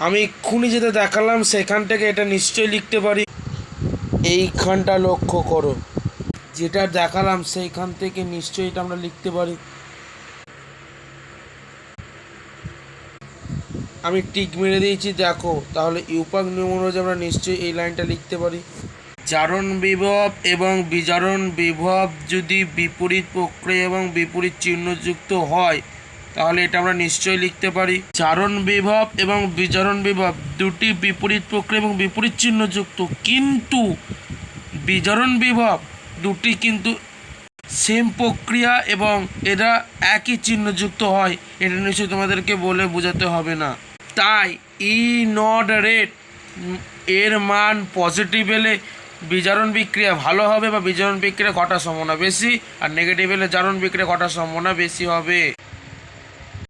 আমি এক্ষুনি যেটা দেখালাম সেখান থেকে এটা নিশ্চয়ই লিখতে পারি। এইখানটা লক্ষ্য করো, যেটা দেখালাম সেইখান থেকে নিশ্চয়ই এটা আমরা লিখতে পারি। আমি টিক মেরে দিয়েছি, দেখো তাহলে ইউপাক নিয়ম অনুযায়ী আমরা নিশ্চয়ই এই লাইনটা লিখতে পারি। জারণ বিভব এবং বিজারণ বিভব যদি বিপরীত প্রক্রিয়া এবং বিপরীত চিহ্নযুক্ত হয় তাহলে এটা আমরা নিশ্চয়ই লিখতে পারি। জারণ বিভব এবং বিজারণ বিভব দুটি বিপরীত প্রক্রিয়া এবং বিপরীত চিহ্নযুক্ত, কিন্তু বিজারণ বিভব দুটি কিন্তু সেম প্রক্রিয়া এবং এরা একই চিহ্নযুক্ত হয়, এটা নিশ্চয়ই তোমাদেরকে বলে বোঝাতে হবে না। তাই ই নট রেট এর মান পজিটিভ এলে বিজারণ বিক্রিয়া ভালো হবে বা বিজারণ বিক্রিয়া ঘটার সম্ভাবনা বেশি, আর নেগেটিভ এলে জারণ বিক্রিয়া ঘটার সম্ভাবনা বেশি হবে।